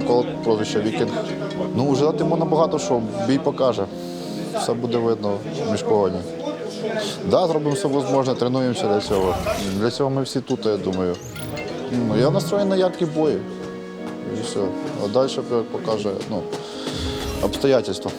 Микола, прозвище Вікінг. Ну, ждати йому набагато, що бій покаже. Все буде видно в міжковані. Да, зробимо все можливе, тренуємося для цього. Для цього ми всі тут, я думаю. Ну, я настроєний на яркі бої. І все. А далі покаже обстоятельства.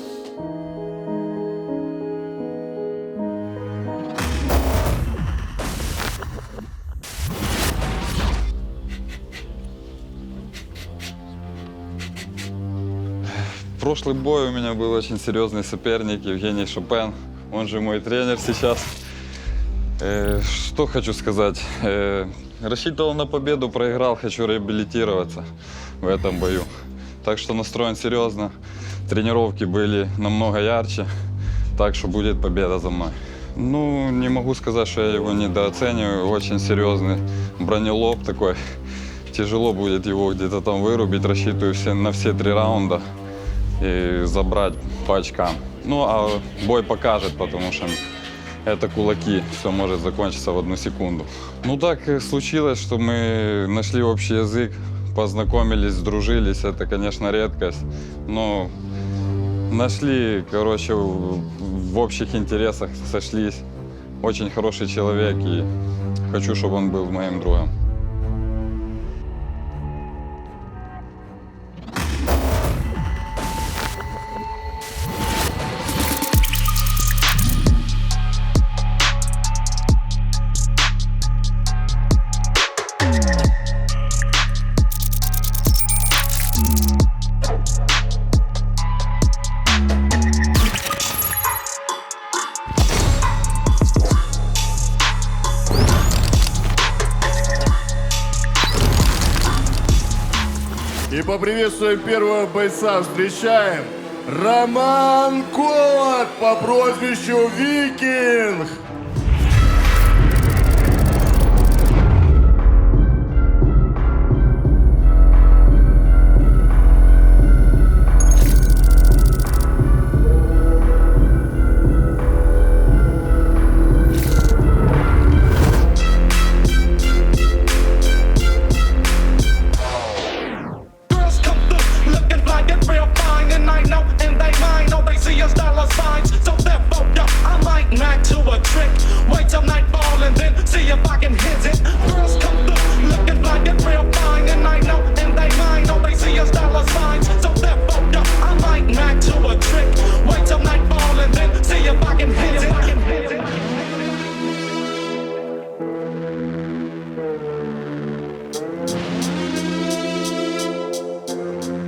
Прошлый бой у меня был очень серьезный соперник Евгений Шопен, он же мой тренер сейчас. Что хочу сказать, рассчитывал на победу, проиграл, хочу реабилитироваться в этом бою. Так что настроен серьезно, тренировки были намного ярче, так что будет победа за мной. Ну, не могу сказать, что я его недооцениваю, очень серьезный бронелоб такой, тяжело будет его где-то там вырубить, рассчитываю на все 3 раунда и забрать по очкам. Ну, а бой покажет, потому что это кулаки, все может закончиться в 1 секунду. Ну, так случилось, что мы нашли общий язык, познакомились, сдружились, это, конечно, редкость, но нашли, короче, в общих интересах сошлись. Очень хороший человек, и хочу, чтобы он был моим другом. И поприветствуем первого бойца. Встречаем Роман Кот по прозвищу Викинг.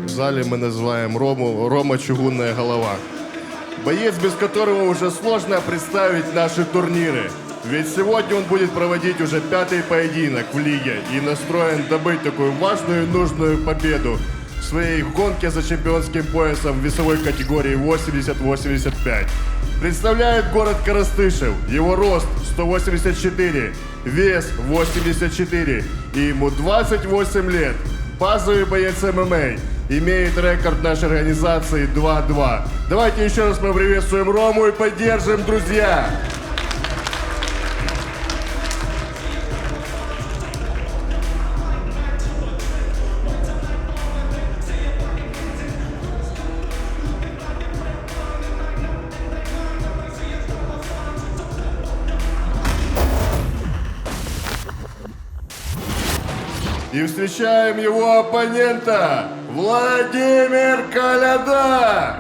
В зале мы называем Рома «Чугунная голова». Боец, без которого уже сложно представить наши турниры. Ведь сегодня он будет проводить уже 5-й поединок в лиге и настроен добыть такую важную и нужную победу в своей гонке за чемпионским поясом в весовой категории 80-85. Представляет город Коростышев. Его рост 184, вес 84 и ему 28 лет. Базовый боец ММА. Имеет рекорд нашей организации 2-2. Давайте еще раз поприветствуем Рому и поддержим, друзья! И встречаем его оппонента Владимир Коляда.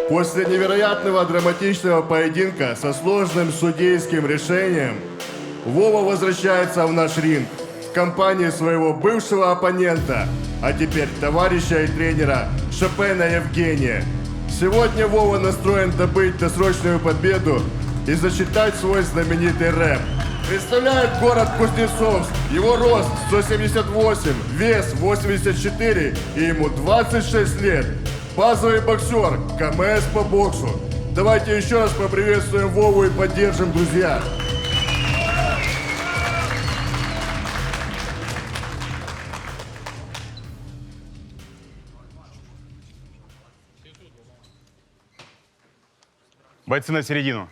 После невероятного драматичного поединка со сложным судейским решением Вова возвращается в наш ринг в компании своего бывшего оппонента, а теперь товарища и тренера Шопена Евгения. Сегодня Вова настроен добыть досрочную победу и зачитать свой знаменитый рэп. Представляет город Кузнецовск. Его рост 178, вес 84 и ему 26 лет. Базовый боксер, КМС по боксу. Давайте еще раз поприветствуем Вову и поддержим, друзья. Бойцы на середину.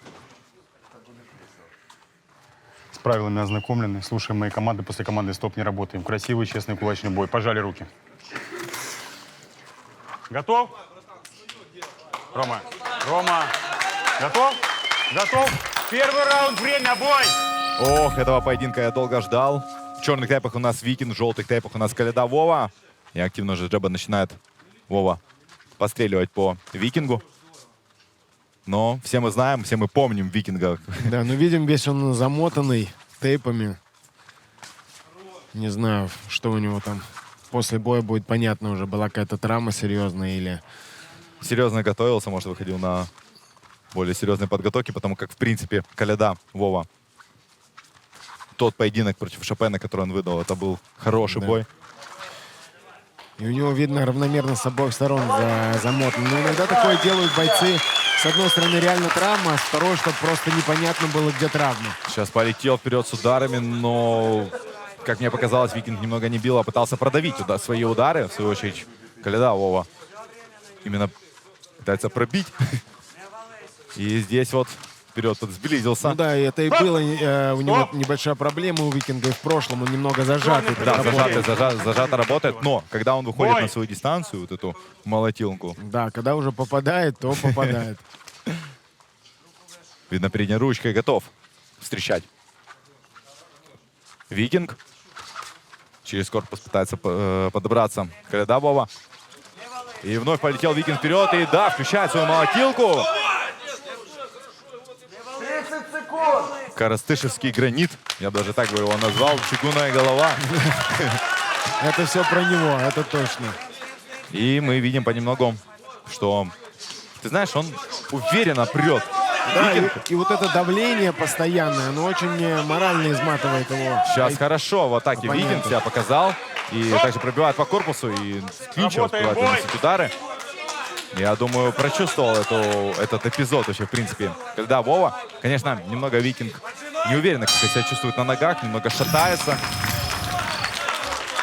С правилами ознакомлены. Слушаем мои команды. После команды стоп не работаем. Красивый, честный кулачный бой. Пожали руки. Готов? Рома. Рома. Готов? Готов? Первый раунд. Время. Бой! Ох, этого поединка я долго ждал. В черных тейпах у нас Викинг, в желтых тейпах у нас Коляда Вова. И активно уже джеба начинает Вова постреливать по Викингу. Но все мы знаем, все мы помним Викинга. Да, ну видим, весь он замотанный тейпами. Не знаю, что у него там. После боя будет понятно уже, была какая-то травма серьезная или... Серьезно готовился, может, выходил на более серьезные подготовки, потому как, в принципе, Коляда Вова, тот поединок против Шопена, который он выдал, это был хороший бой. И у него, видно, равномерно с обоих сторон замотан. Но иногда такое делают бойцы. С одной стороны, реально травма, а с второй, чтобы просто непонятно было, где травма. Сейчас полетел вперед с ударами, но, как мне показалось, Викинг немного не бил, а пытался продавить свои удары. В свою очередь, Коляда Вова именно пытается пробить. И здесь вот вперед тут сблизился. Ну да, и это и было у него небольшая проблема у Викинга и в прошлом. Он немного зажатый. Да, зажато работает, но когда он выходит на свою дистанцию, вот эту молотилку. Да, когда уже попадает, то попадает. Видно, передней ручкой готов встречать. Викинг через корпус пытается подобраться Коляда Вова. И вновь полетел Викинг вперед. И да, включает свою молотилку. Коростышевский гранит. Я даже так бы его назвал. Чугунная голова. Это все про него, это точно. И мы видим понемногу, что, ты знаешь, он уверенно прет. Да, и вот это давление постоянное, оно очень морально изматывает его. Сейчас хорошо в атаке Оппонента. Викинг себя показал. И также пробивает по корпусу и в клинче успевает наносить удары. Я думаю, прочувствовал этот эпизод вообще, в принципе. Когда Вова, конечно, немного Викинг неуверенно как себя чувствует на ногах, немного шатается.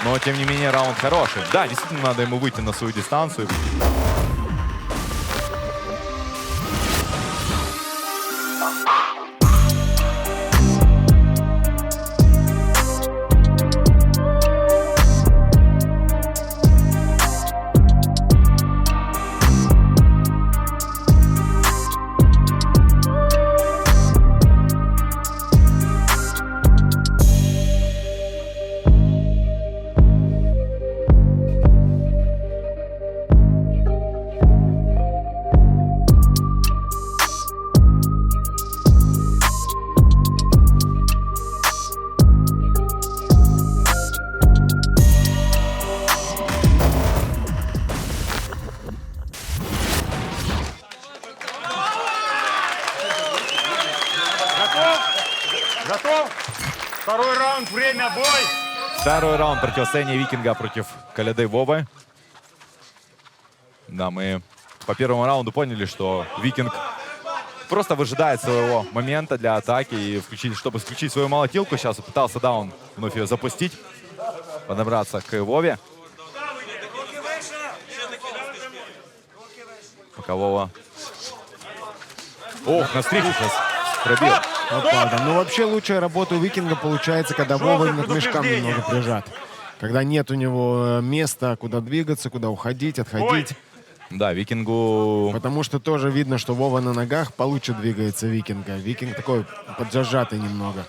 Но, тем не менее, раунд хороший. Да, действительно, надо ему выйти на свою дистанцию. Готов? Второй раунд. Время. Бой! Второй раунд противостояния Викинга против Коляды Вовы. Да, мы по первому раунду поняли, что Викинг просто выжидает своего момента для атаки. И чтобы включить свою молотилку, сейчас пытался, да, он вновь ее запустить, подобраться к Вове. Пока Вова... Ох, навстречу сейчас пробил. Опа, да. Ну вообще лучшая работа у Викинга получается, когда Вова именно к мешкам немного прижат. Когда нет у него места, куда двигаться, куда уходить, отходить. Да, Викингу... Потому что тоже видно, что Вова на ногах получше двигается Викинга. Викинг такой поджажатый немного.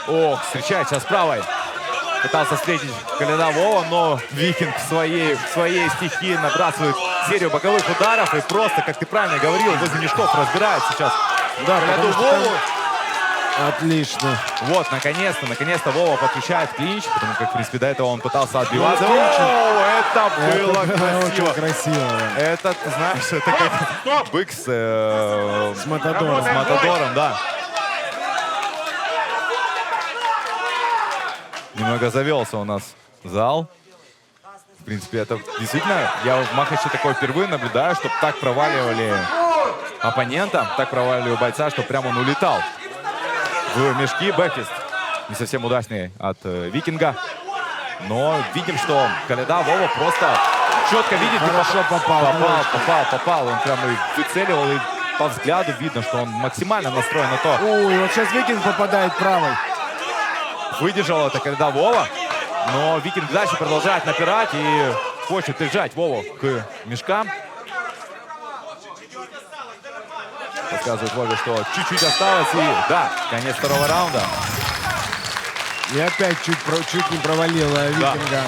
Ох, встречает сейчас правой. Пытался встретить Коляда Вова, но Викинг в своей стихии набрасывает серию боковых ударов и просто, как ты правильно говорил, возле мешков разбирает сейчас. Да, Коляду потому что Вову. Отлично. Вот, наконец-то Вова подключает клинч, потому как, в принципе, до этого он пытался отбиваться. клинч. О, это было Очень красиво. красиво. Да. Это, ты знаешь, это как бык С Матадором. с Матадором, да. Немного завелся у нас зал. В принципе, это действительно, я в Махаче такое впервые наблюдаю, чтобы так проваливали оппонента, так проваливали бойца, что прямо он улетал в мешки. Бэкфист не совсем удачный от Викинга. Но видим, что Коляда Вова просто четко видит. Хорошо попал. Попал. Он прямо и выцеливал, и по взгляду видно, что он максимально настроен на то. Ой, вот сейчас Викинг попадает правой. Выдержал это Коляда Вова. Но Викинг дальше продолжает напирать и хочет прижать Вову к мешкам. Подсказывает Вове, что чуть-чуть осталось. И да, конец второго раунда. И опять чуть не провалила Викинга.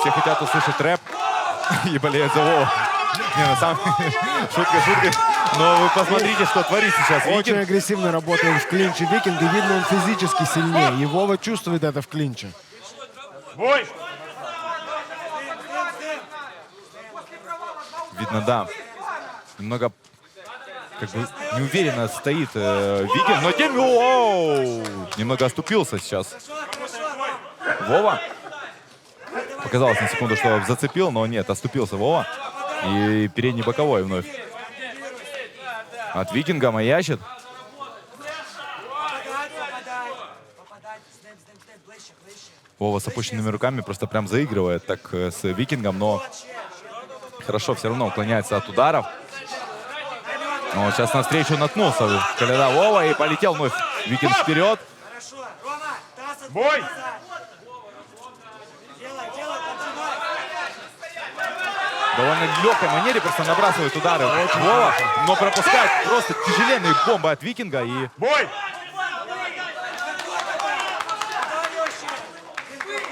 Все хотят услышать рэп и болеют за Вову. Не, на самом деле, шутка. Но вы посмотрите, что творит сейчас Очень Викинг. агрессивно работает в клинче Викинг, и видно, он физически сильнее. И Вова чувствует это в клинче. Видно, да. Немного как бы неуверенно стоит Викинг, но тем немного оступился сейчас. Вова. Показалось на секунду, что зацепил, но нет, оступился Вова. И передний боковой вновь. От Викинга маячит. Вова с опущенными руками просто прям заигрывает так с Викингом, но хорошо все равно уклоняется от ударов. Но сейчас навстречу наткнулся Коляда Вова и полетел вновь Викинг вперед. Бой! В довольно легкой манере просто набрасывает удары Вова, но пропускает просто тяжеленные бомбы от Викинга. И Бой!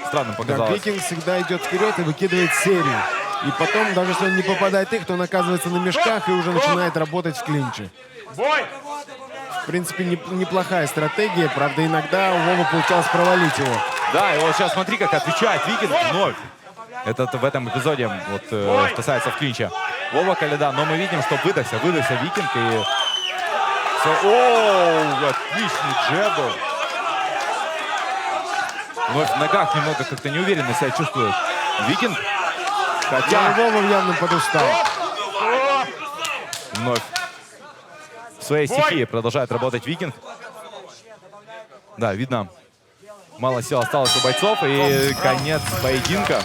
странным Да, показалось. Викинг всегда идет вперед и выкидывает серию. И потом, даже если он не попадает их, то он оказывается на мешках и уже начинает работать в клинче. Бой! В принципе, неплохая стратегия. Правда, иногда у Вовы получалось провалить его. Да, и вот сейчас смотри, как отвечает Викинг вновь. Это в этом эпизоде вот касается в клинче. Вова Коляда, но мы видим, что выдохся Викинг. И... отличный джеб был. Вновь в ногах немного как-то неуверенно себя чувствует Викинг. Да, Хотя Вова явно подустал. вновь в своей стихии продолжает работать Викинг. Да, видно, мало сил осталось у бойцов. И конец поединка.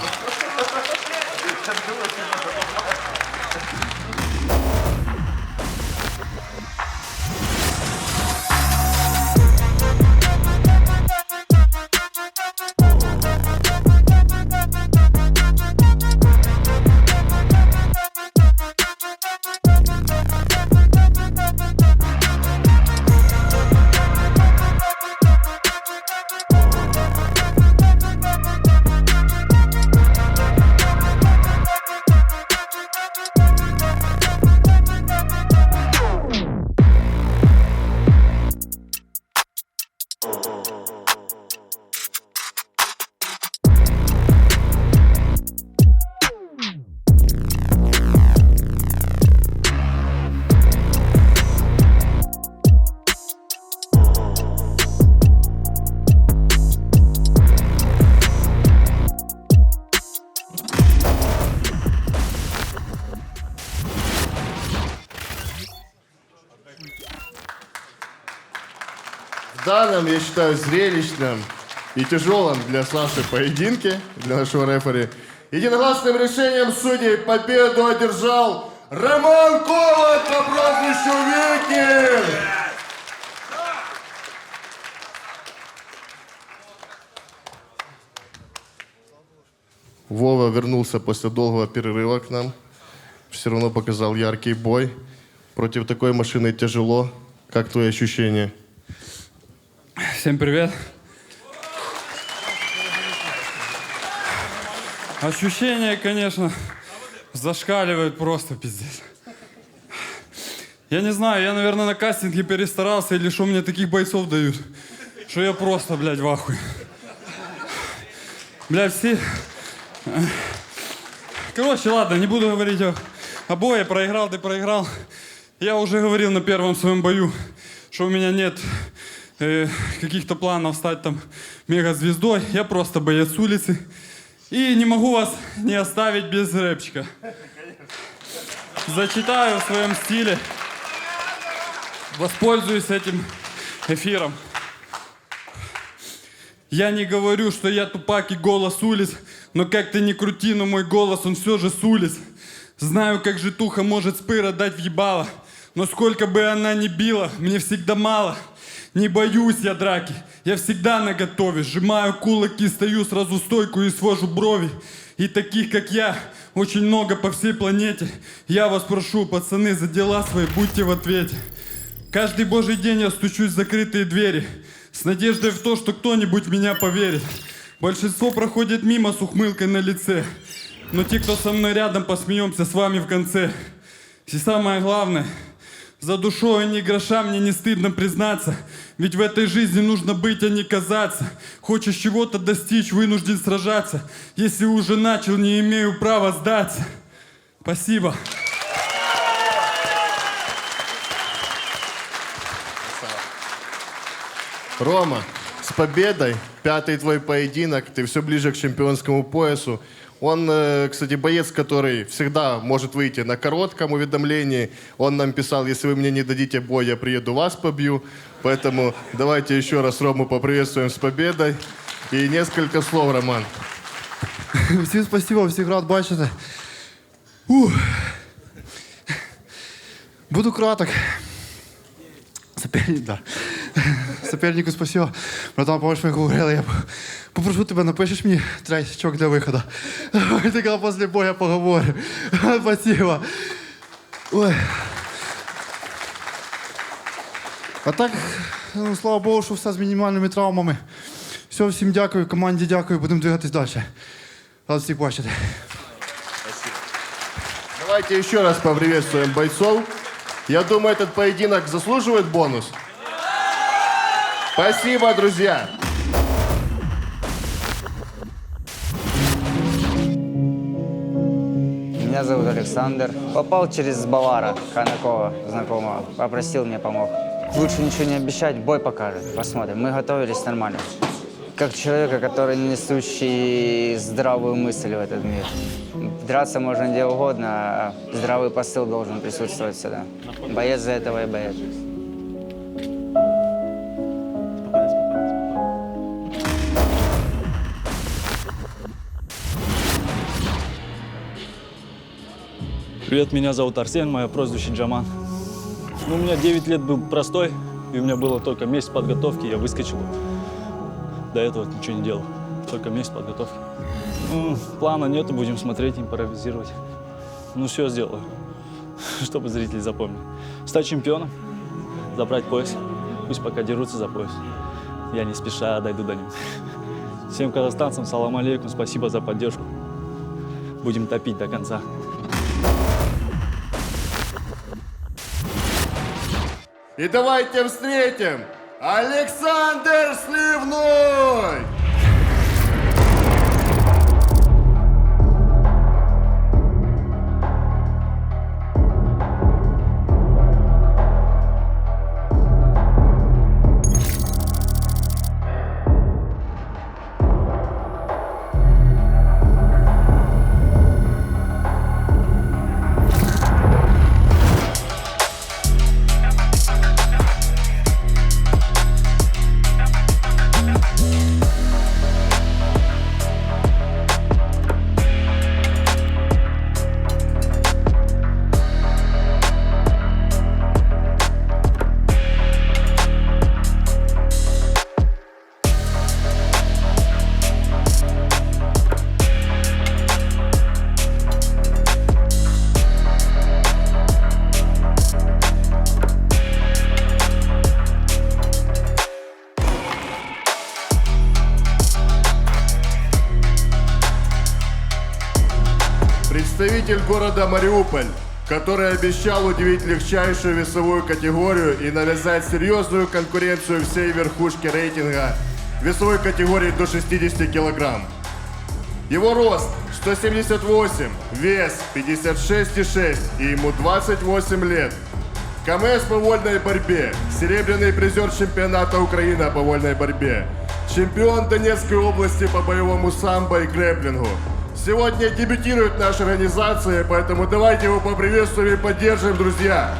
данном, я считаю, зрелищном и тяжелом для Саши поединке, для нашего рефери, единогласным решением судей победу одержал Роман Колот по прозвищу Викинг! Вова вернулся после долгого перерыва к нам. Все равно показал яркий бой. Против такой машины тяжело. Как твои ощущения? Всем привет. Ощущения, конечно, зашкаливают просто пиздец. Я не знаю, я, наверное, на кастинге перестарался, или что мне таких бойцов дают, что я просто, блядь, в ахуе. Блядь, все... Короче, ладно, не буду говорить о бое. Проиграл, ты проиграл. Я уже говорил на первом своем бою, что у меня нет каких-то планов стать там мегазвездой. Я просто боец с улицы. И не могу вас не оставить без рэпчика. Зачитаю в своем стиле. Воспользуюсь этим эфиром. Я не говорю, что я тупак и голос улиц, но как ты ни крути, но мой голос, он все же с улиц. Знаю, как житуха может с пыра дать въебало, но сколько бы она ни била, мне всегда мало. Не боюсь я драки, я всегда наготове. Сжимаю кулаки, стою сразу стойку и свожу брови. И таких, как я, очень много по всей планете. Я вас прошу, пацаны, за дела свои будьте в ответе. Каждый божий день я стучусь в закрытые двери, с надеждой в то, что кто-нибудь в меня поверит. Большинство проходит мимо с ухмылкой на лице, но те, кто со мной рядом, посмеемся с вами в конце. И самое главное, за душой ни гроша мне не стыдно признаться, ведь в этой жизни нужно быть, а не казаться. Хочешь чего-то достичь, вынужден сражаться. Если уже начал, не имею права сдаться. Спасибо. Рома, с победой. 5-й твой поединок. Ты все ближе к чемпионскому поясу. Он, кстати, боец, который всегда может выйти на коротком уведомлении. Он нам писал, если вы мне не дадите бой, я приеду, вас побью. Поэтому давайте еще раз Рому поприветствуем с победой. И несколько слов, Роман. Всім спасибо, всіх рад бачити. Буду краток. Сопернику спасибо. Братан, помощь, ми говорили. Я попрошу тебе, напишеш мені тречок для виходу. Ти коли після бою поговоримо. Спасибо. Ой. А так, ну, слава Богу, що все з мінімальними травмами. Все, всім дякую, команді дякую, будемо двигатись далі. Рад всіх бачити. Давайте еще раз поприветствуем бойцов. Я думаю, этот поединок заслуживает бонус. Спасибо, друзья. Меня зовут Александр. Попал через Бавара, Ханакова, знакомого. Попросил, мне помог. Лучше ничего не обещать, бой покажет. Посмотрим. Мы готовились нормально. Как человека, который несущий здравую мысль в этот мир. Драться можно где угодно, а здравый посыл должен присутствовать всегда. Боец за этого и боец. Привет, меня зовут Арсен, мое прозвище Джаман. Ну, у меня 9 лет был простой, и у меня было только месяц подготовки, я выскочил. До этого ничего не делал, только месяц подготовки. Ну, плана нету, будем смотреть, импровизировать. Ну, все сделаю, чтобы зрители запомнили. Стать чемпионом, забрать пояс, пусть пока дерутся за пояс. Я не спеша дойду до них. Всем казахстанцам салам алейкум, спасибо за поддержку. Будем топить до конца. И давайте встретим Александр Сливной! представитель города Мариуполь, который обещал удивить легчайшую весовую категорию и навязать серьезную конкуренцию всей верхушке рейтинга весовой категории до 60 килограмм. Его рост 178, вес 56,6 и ему 28 лет. КМС по вольной борьбе, серебряный призер чемпионата Украины по вольной борьбе, чемпион Донецкой области по боевому самбо и грэпплингу. Сегодня дебютирует в нашей организации, поэтому давайте его поприветствуем и поддержим, друзья.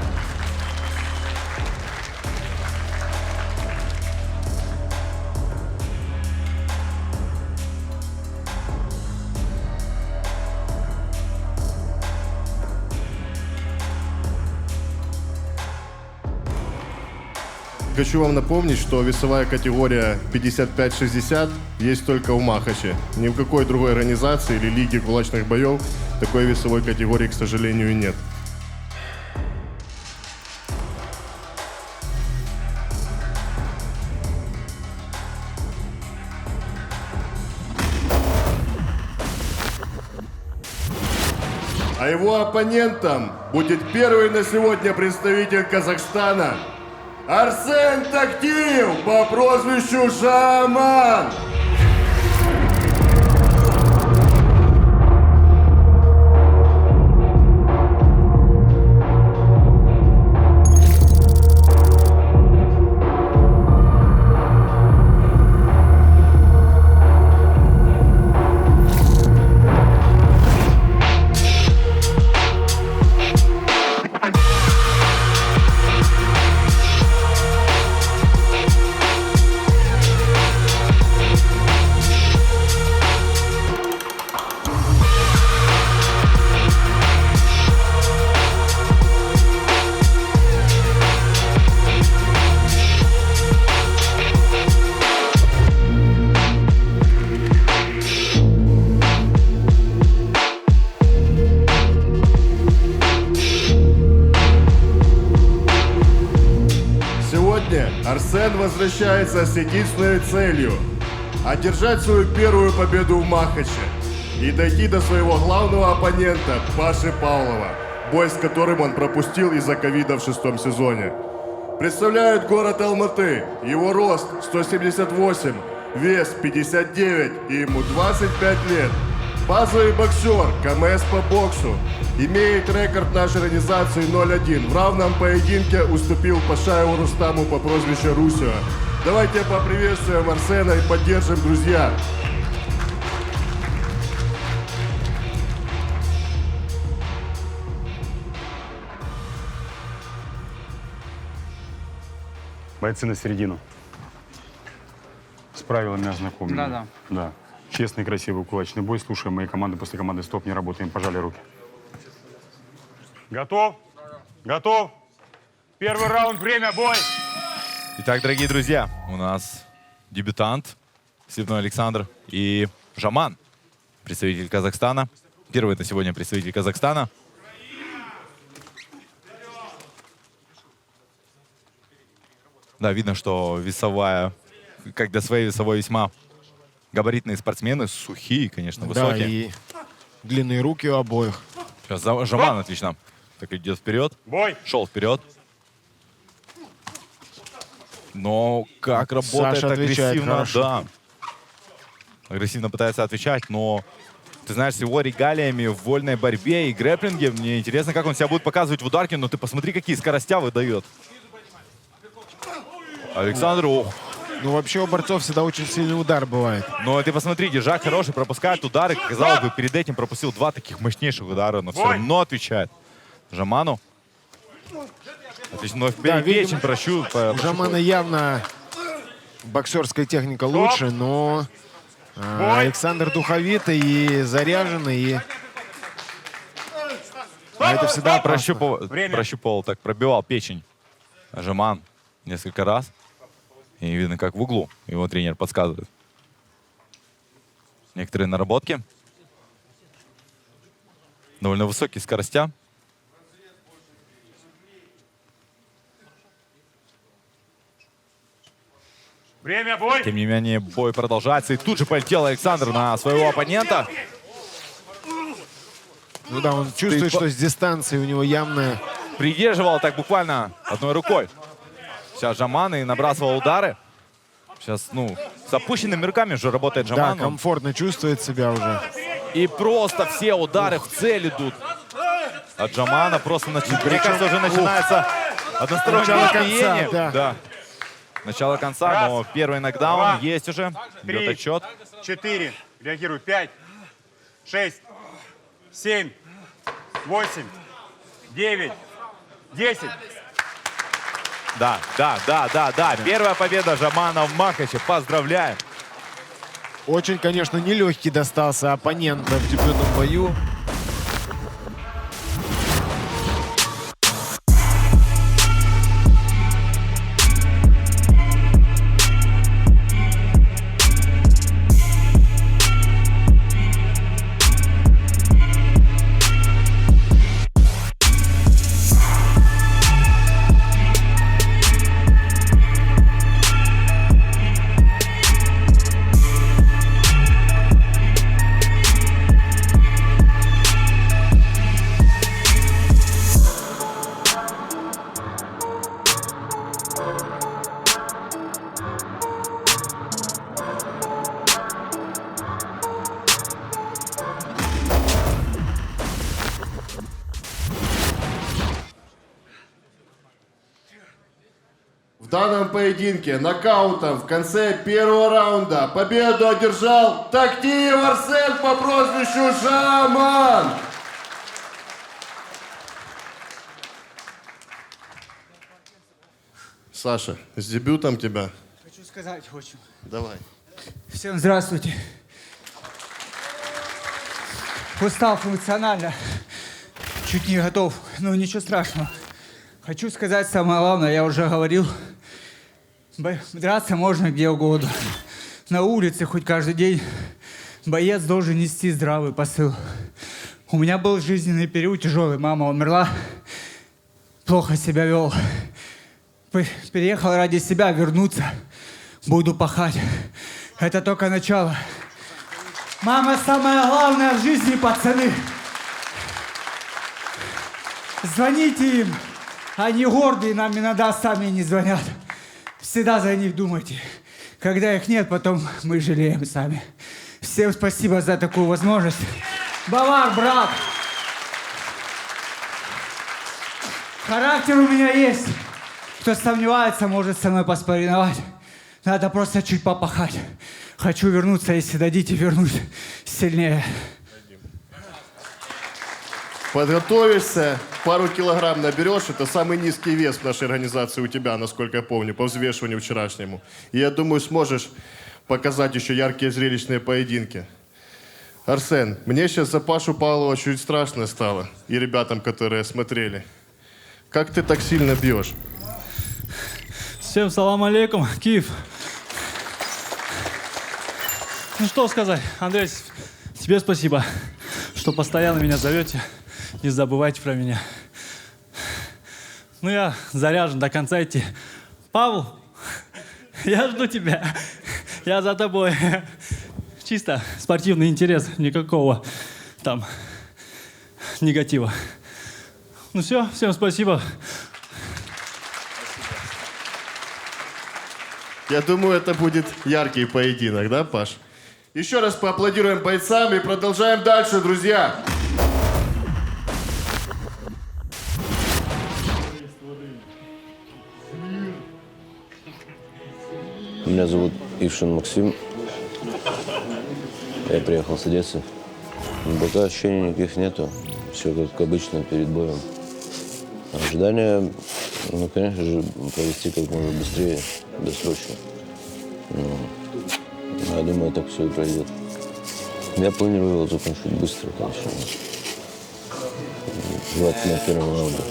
Хочу вам напомнить, что весовая категория 55-60 есть только в Махаче. Ни в какой другой организации или лиге кулачных боев такой весовой категории, к сожалению, нет. А его оппонентом будет первый на сегодня представитель Казахстана Арсен Тактиев по прозвищу Жаман. Арсен возвращается с единственной целью – одержать свою первую победу в Махаче и дойти до своего главного оппонента Паши Павлова, бой с которым он пропустил из-за ковида в 6-м сезоне. Представляет город Алматы, его рост 178, вес 59 и ему 25 лет. Базовый боксер, КМС по боксу. Имеет рекорд нашей организации 0-1. В равном поединке уступил Пашаеву Рустаму по прозвищу Русева. Давайте поприветствуем Арсена и поддержим, друзья. Бойцы на середину. С правилами ознакомлены. Да. Честный, красивый кулачный бой. Слушаем моей команды. После команды «Стоп» не работаем. Пожали руки. Готов? Готов? Первый раунд, время, бой! Итак, дорогие друзья, у нас дебютант Слепной Александр и Жаман, представитель Казахстана. Первый на сегодня представитель Казахстана. Да, видно, что весовая, как для своей весовой, весьма габаритные спортсмены, сухие, конечно, высокие. Да, и длинные руки у обоих. Сейчас Жаман отлично так идет вперед. Бой! Шел вперед. Но как работает Саша отвечает агрессивно, хорошо. да. Агрессивно пытается отвечать, но ты знаешь, с его регалиями в вольной борьбе и грэпплинге, мне интересно, как он себя будет показывать в ударке, но ты посмотри, какие скоростя выдает. Александр, ох. Ну, вообще у борцов всегда очень сильный удар бывает. Но ты посмотри, держак хороший, пропускает удары. Казалось бы, перед этим пропустил два таких мощнейших удара, но все равно отвечает Жаману. Отлично, но Да, печень прощу. У Жамана явно боксерская техника лучше, но Александр духовитый и заряженный. И... это всегда прощупывал, так пробивал печень Жаман несколько раз. И видно, как в углу его тренер подсказывает. Некоторые наработки. Довольно высокие скоростя. Время, бой! Тем не менее, бой продолжается. И тут же полетел Александр на своего оппонента. Ну да, он чувствует, что с дистанции у него явная... Придерживал так буквально одной рукой. Сейчас Джаман и набрасывал удары. Сейчас, ну, с опущенными руками уже работает Джаман. Да, комфортно чувствует себя уже. И просто все удары в цель идут. От Джамана просто, мне кажется, уже начинается одностороннее избиение. Да. Начало конца, но первый нокдаун есть уже. Идет отчет. 4, реагируй, 5, 6, 7, 8, 9, 10. Да. Первая победа Джамана в Махаче. Поздравляем. Очень, конечно, нелегкий достался оппонент в дебютном бою. В данном поединке нокаутом в конце первого раунда победу одержал Тактиев Арсен по прозвищу Жаман. Саша, с дебютом тебя. Хочу сказать, хочу. Давай. Всем здравствуйте. Устал эмоционально. Чуть не готов, но ничего страшного. Хочу сказать самое главное, я уже говорил. Драться можно где угодно. На улице хоть каждый день. Боец должен нести здравый посыл. У меня был жизненный период тяжелый. Мама умерла. Плохо себя вел. Переехал ради себя вернуться. Буду пахать. Это только начало. Мама самое главное в жизни, пацаны. Звоните им. Они гордые, нам иногда сами не звонят. Всегда за них думайте. Когда их нет, потом мы жалеем сами. Всем спасибо за такую возможность. Бавар, брат! Характер у меня есть. Кто сомневается, может со мной поспориновать. Надо просто чуть попахать. Хочу вернуться, если дадите, вернусь сильнее. Подготовишься, пару килограмм наберешь. Это самый низкий вес в нашей организации у тебя, насколько я помню, по взвешиванию вчерашнему. И я думаю, сможешь показать еще яркие зрелищные поединки. Арсен, мне сейчас за Пашу Павлова чуть страшно стало. И ребятам, которые смотрели. Как ты так сильно бьешь? Всем салам алейкум, Киев. Ну что сказать, Андрей, тебе спасибо, что постоянно меня зовете. Не забывайте про меня. Ну, я заряжен до конца идти. Павел, я жду тебя. Я за тобой. Чисто спортивный интерес, никакого там негатива. Ну все, всем спасибо. Я думаю, это будет яркий поединок, да, Паш? Еще раз поаплодируем бойцам и продолжаем дальше, друзья. Меня зовут Ившин Максим. Я приехал с Одессы. Пока ощущений никаких нету. Все как обычно перед боем. Ожидания, ну, конечно же, провести как можно быстрее, досрочно. Но я думаю, так все и пройдет. Я планирую его закончить быстро, конечно. Желательно в первом раунде.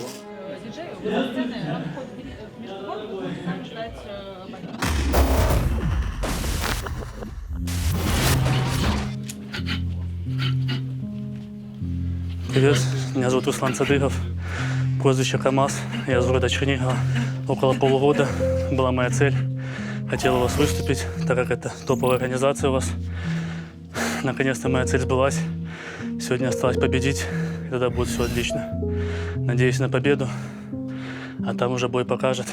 Привет, меня зовут Руслан Садыгов, прозвище КамАЗ. Я из города Чернигова. Около полугода была моя цель. Хотел у вас выступить, так как это топовая организация у вас. Наконец-то моя цель сбылась. Сегодня осталось победить. и тогда будет все отлично. Надеюсь на победу, а там уже бой покажет.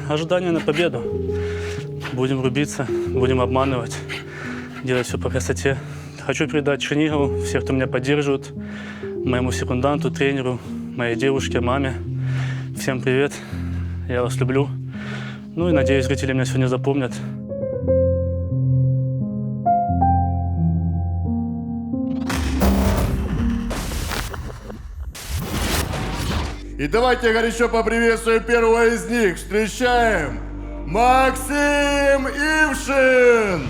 Ожидание на победу. Будем рубиться, будем обманывать, делать все по красоте. Хочу передать Чернигову, всех, кто меня поддерживает, моему секунданту, тренеру, моей девушке, маме. Всем привет, я вас люблю. Ну и надеюсь, зрители меня сегодня запомнят. И давайте горячо поприветствуем первого из них. Встречаем Максим Ившин!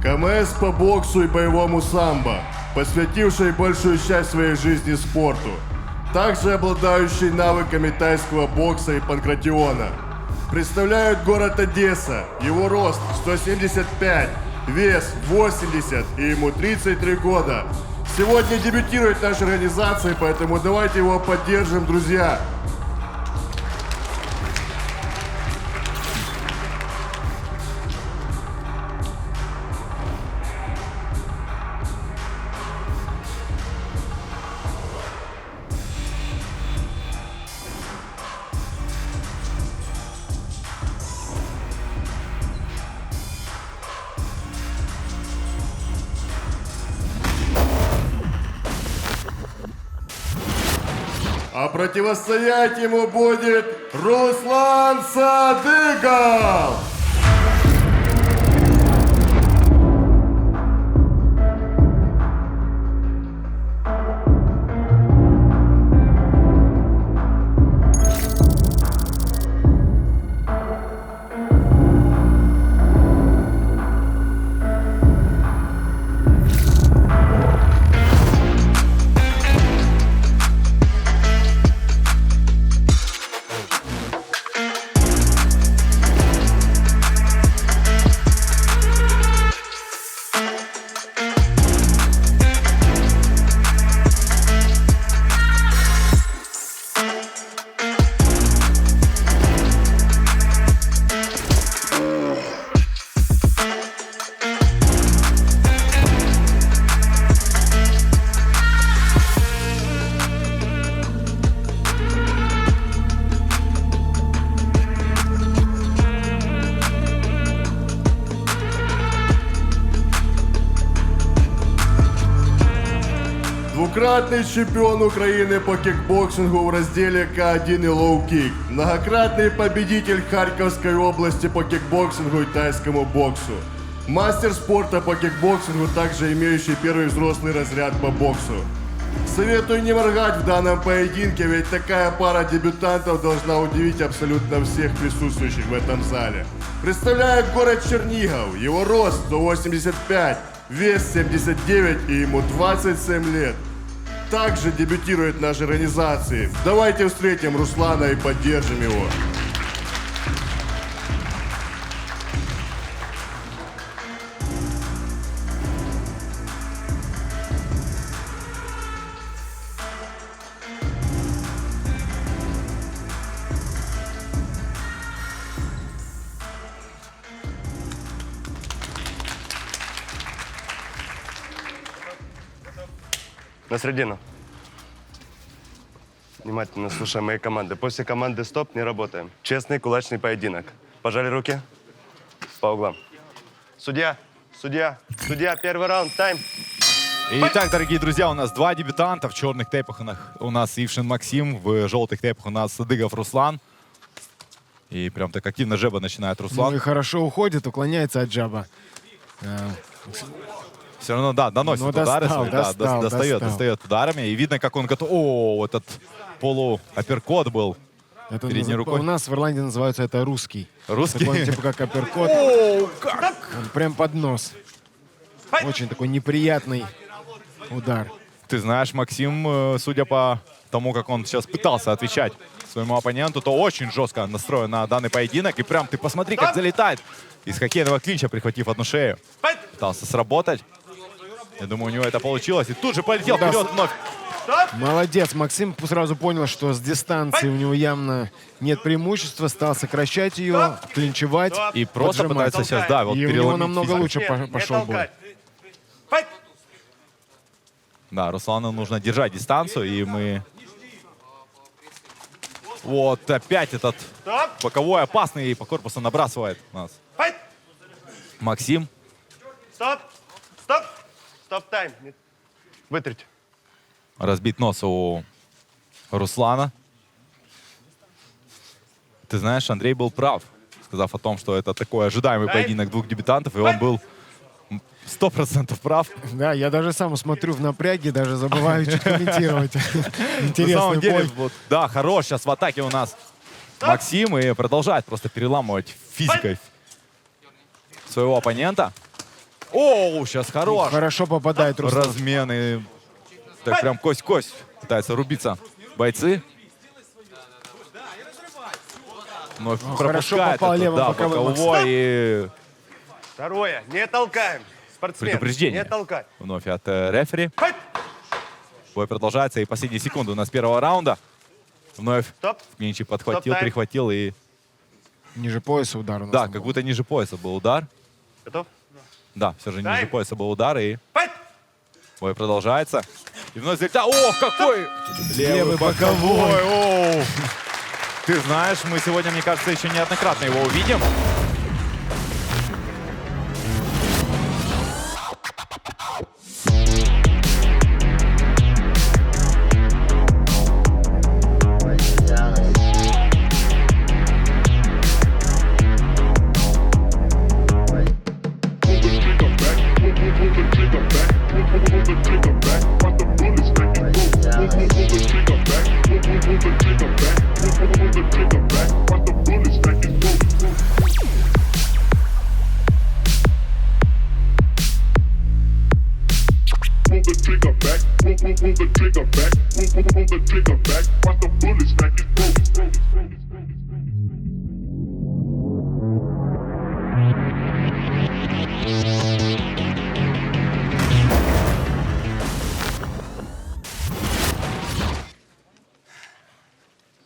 КМС по боксу и боевому самбо, посвятивший большую часть своей жизни спорту, также обладающий навыками тайского бокса и панкратиона. Представляют город Одесса, его рост 175, вес 80 и ему 33 года. Сегодня дебютирует в нашей организации, поэтому давайте его поддержим, друзья. А противостоять ему будет Руслан Садыгов! Двукратный чемпион Украины по кикбоксингу в разделе К1 и лоу-кик. Многократный победитель Харьковской области по кикбоксингу и тайскому боксу. Мастер спорта по кикбоксингу, также имеющий первый взрослый разряд по боксу. Советую не моргать в данном поединке, ведь такая пара дебютантов должна удивить абсолютно всех присутствующих в этом зале. Представляет город Чернигов, его рост 185, вес 79 и ему 27 лет. Также дебютирует в нашей организации. Давайте встретим Руслана и поддержим его. На середину. Внимательно слушаем мои команды. После команды «Стоп» не работаем. Честный кулачный поединок. Пожали руки. По углам. Судья, первый раунд, тайм. Итак, дорогие друзья, у нас два дебютанта. В черных тейпах у нас Ившин Максим, в желтых тейпах у нас Садыгов Руслан. И прям так активно джеба начинает Ну Руслан. и хорошо уходит, уклоняется от джаба. Все равно, да, наносит Но удары достал, свои, да, достал. достает ударами. И видно, как он готов. О, этот полуапперкот был. Это передней рукой. У нас в Ирландии называется это русский. Русский? Такой, типа как апперкот. О, как! Он прям под нос. Очень такой неприятный удар. Ты знаешь, Максим, судя по тому, как он сейчас пытался отвечать своему оппоненту, то очень жестко настроен на данный поединок. И прям ты посмотри, как залетает из хоккейного клинча, прихватив одну шею. Пытался сработать. Я думаю, у него это получилось. И тут же полетел Да. вперед вновь. Молодец. Максим сразу понял, что с дистанции у него явно нет преимущества. Стал сокращать ее, клинчевать. И просто поджимать. пытается сейчас, да, вот И у него переломить намного физику. лучше пошел бой. Да, Руслану нужно держать дистанцию, и мы... Вот опять этот боковой опасный по корпусу набрасывает нас. Максим. Стоп! Стоп! Стоп-тайм. Вытрите. Разбит нос у Руслана. Ты знаешь, Андрей был прав, сказав о том, что это такой ожидаемый поединок двух дебютантов, и он был 100% прав. Да, я даже сам смотрю в напряге, даже забываю чуть комментировать. На самом Интересный деле, бой. вот, да, хорош сейчас в атаке у нас Максим и продолжает просто переламывать физикой своего оппонента. О, сейчас хорош. Хорошо попадает Руслан. Размены. Так прям кость-кость пытаются рубиться бойцы. Но хорошо пропускает попал этот, левым да, боковым. боковой и Второе. Не толкаем. Спортсмен. предупреждение. Не толкать. Вновь от рефери. Бой продолжается, и последние секунды у нас первого раунда. Вновь Стоп. Клинчи подхватил, Стоп-тайм. прихватил и... Ниже пояса удар у нас. Да, там как был. будто ниже пояса был удар. Готов? Да, все же ниже Тайм. пояса был удар, и Файт! бой продолжается. И вновь залетает. О, какой! Левый боковой. Оу. Ты знаешь, мы сегодня, мне кажется, еще неоднократно его увидим.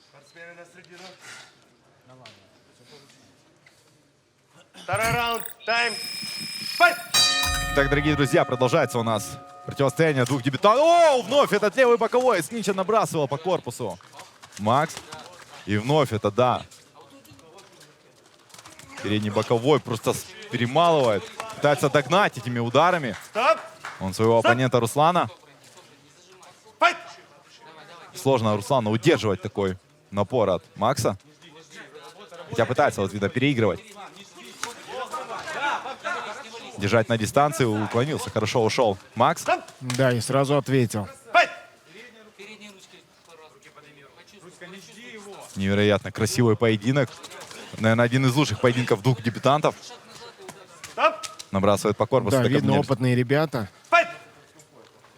Спортсмены на середину. Второй раунд. Тайм. Файт! Так, дорогие друзья, продолжается у нас противостояние двух дебютантов. О, вновь этот левый боковой с Нича набрасывал по корпусу Макс. И вновь это, да. Передний боковой просто перемалывает. Пытается догнать этими ударами. Стоп! Он своего оппонента Руслана. Файт! Сложно Руслану удерживать такой напор от Макса. Хотя пытается, вот видно, переигрывать. Держать на дистанции, уклонился, хорошо ушел Макс. Да, и сразу ответил. Невероятно красивый поединок. Наверное, один из лучших поединков двух дебютантов. Набрасывает по корпусу. Да, так видно, обнять. опытные ребята.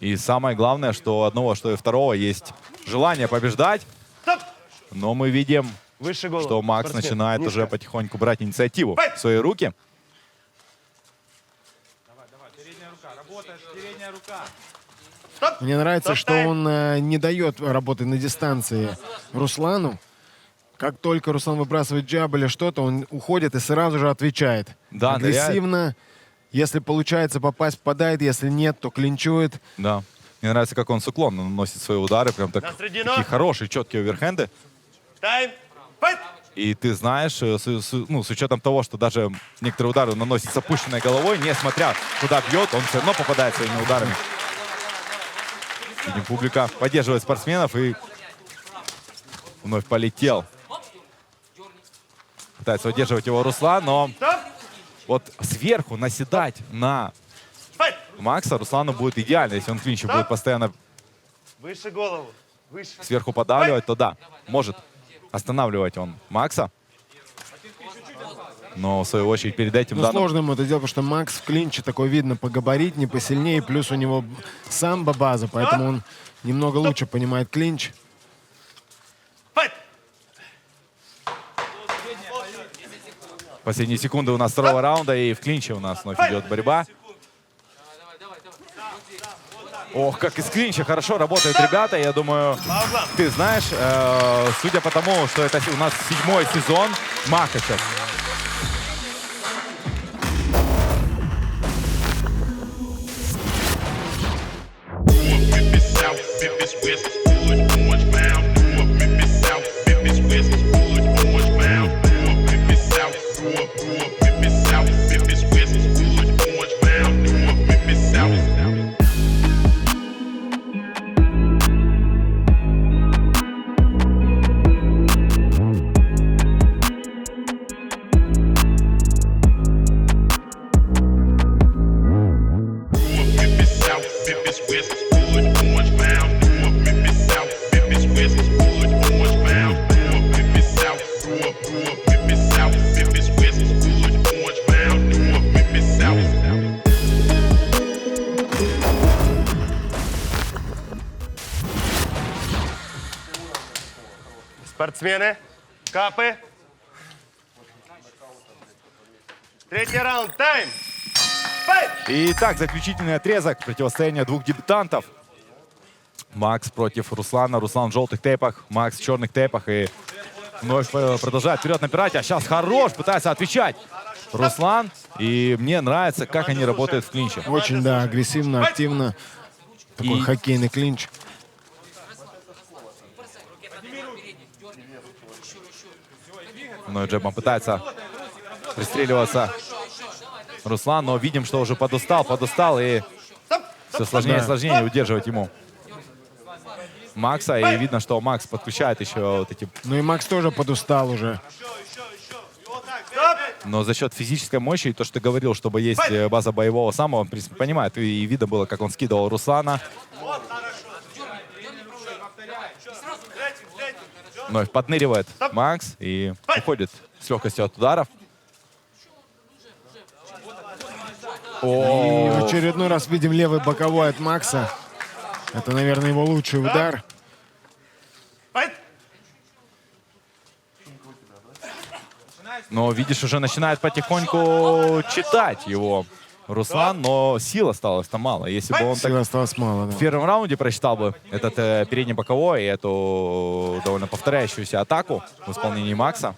И самое главное, что у одного, что и второго есть желание побеждать. Но мы видим, Выше голову. что Макс Спортсмен. начинает Низко. уже потихоньку брать инициативу в свои руки. Мне нравится, что Стоп-тайм. он не дает работы на дистанции Руслану. Как только Руслан выбрасывает джаб или что-то, он уходит и сразу же отвечает. Да, агрессивно. Если получается попасть, попадает. Если нет, то клинчует. Да. Мне нравится, как он с уклоном наносит свои удары. Прям так, На середину. такие хорошие, четкие оверхенды. Тайм. Файт! И ты знаешь, с учетом того, что даже некоторые удары наносит с опущенной головой, несмотря куда бьет, он все равно попадает своими ударами. Видим, публика поддерживает спортсменов и вновь полетел. Пытается удерживать его Руслан, но вот сверху наседать на Макса Руслану будет идеально. Если он в клинче будет постоянно Выше голову. Выше. сверху подавливать, то да, может останавливать он Макса. Но в свою очередь перед этим... Ну, сложно ему это делать, потому что Макс в клинче такой видно погабаритнее, посильнее, плюс у него самбо-база, поэтому он немного лучше понимает клинч. Последние секунды у нас второго раунда, и в клинче у нас вновь идет борьба. Ох, как из клинча хорошо работают ребята. Я думаю, ты знаешь, судя по тому, что это у нас 7-й сезон Махача. Спортсмены, капы. Третий раунд, тайм. Итак, заключительный отрезок противостояния двух дебютантов. Макс против Руслана. Руслан в желтых тейпах, Макс в черных тейпах. И вновь продолжает вперед напирать. А сейчас хорош, пытается отвечать Руслан. И мне нравится, как они работают в клинче. Очень, да, агрессивно, активно. Такой хоккейный клинч. Но джебом пытается пристреливаться Руслан, но видим, что уже подустал, и все сложнее и сложнее удерживать ему Макса. И видно, что Макс подключает еще вот эти... Ну и Макс тоже подустал уже. Но за счет физической мощи, и то, что ты говорил, чтобы есть база боевого самого, он, в принципе, понимает. И видно было, как он скидывал Руслана. Вновь подныривает Макс и уходит с легкостью от ударов. И в очередной раз видим левый боковой от Макса. Это, наверное, его лучший удар. Но, видишь, уже начинает потихоньку читать его Руслан, но сил осталось-то мало. Если бы он Сил осталось мало, да. в первом раунде прочитал бы этот передний боковой и эту довольно повторяющуюся атаку в исполнении Макса.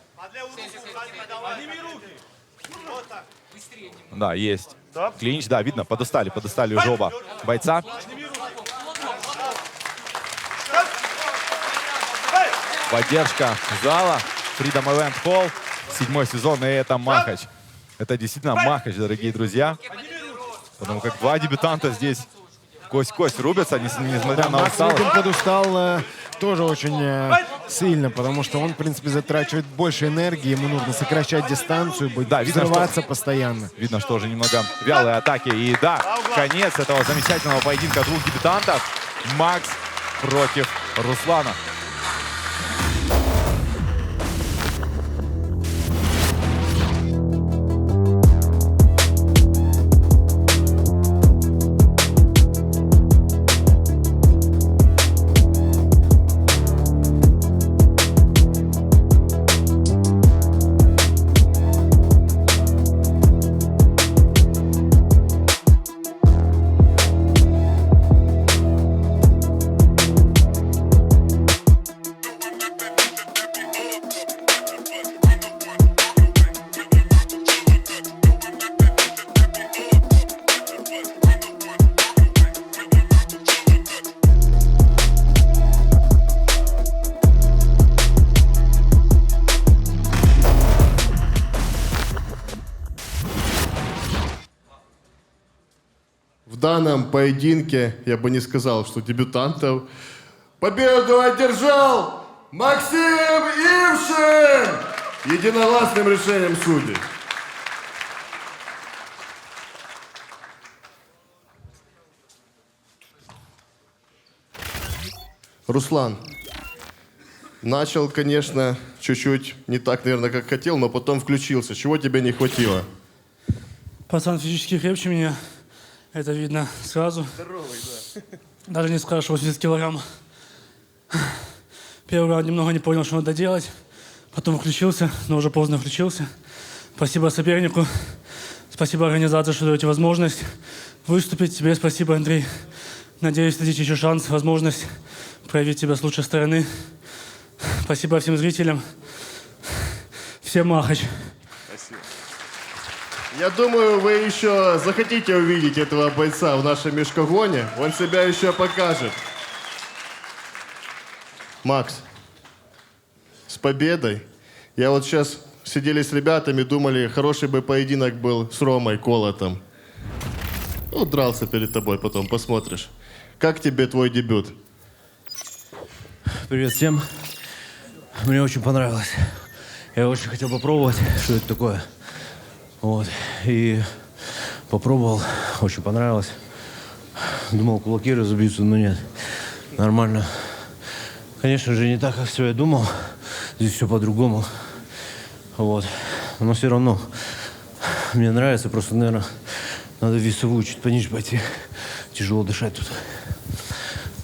Да, есть. Клинч, да, видно, подустали уже оба бойца. Поддержка зала. Freedom Event Hall. 7-й сезон, и это Махач. Это действительно Махач, дорогие друзья. Потому как два дебютанта здесь кость-кость рубятся, несмотря на усталость. Макс подустал тоже очень сильно, потому что он, в принципе, затрачивает больше энергии. Ему нужно сокращать дистанцию, взрываться постоянно. Видно, что уже немного вялые атаки. И да, конец этого замечательного поединка двух дебютантов. Макс против Руслана. В данном поединке я бы не сказал, что дебютантов. Победу одержал Максим Ившин! единогласным решением судей. Руслан, начал, конечно, чуть-чуть не так, наверное, как хотел, но потом включился. Чего тебе не хватило? Пацан физически крепче меня. Это видно сразу. Здоровый, да. Даже не скажешь, 80 килограмм. Первый раунд немного не понял, что надо делать. Потом включился, но уже поздно включился. Спасибо сопернику. Спасибо организации, что даете возможность выступить. Тебе спасибо, Андрей. Надеюсь, дадите еще шанс, возможность проявить себя с лучшей стороны. Спасибо всем зрителям. Всем махач. Спасибо. Я думаю, вы еще захотите увидеть этого бойца в нашем мешкогоне. Он себя еще покажет. Макс, с победой. Я вот сейчас сидели с ребятами, думали, хороший бы поединок был с Ромой Колотом. Ну, дрался перед тобой, потом посмотришь. Как тебе твой дебют? Привет всем. Мне очень понравилось. Я очень хотел попробовать, что это такое. Вот. И попробовал. Очень понравилось. Думал, кулаки разобьются, но нет. Нормально. Конечно же, не так, как все я думал. Здесь все по-другому. Вот. Но все равно мне нравится. Просто, наверное, надо весовую чуть пониже пойти. Тяжело дышать тут.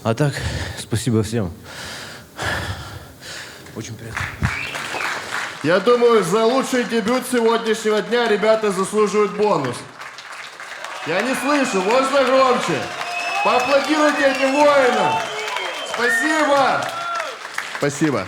А так, спасибо всем. Очень приятно. Я думаю, за лучший дебют сегодняшнего дня ребята заслуживают бонус. Я не слышу, можно громче? Поаплодируйте этим воинам! Спасибо! Спасибо.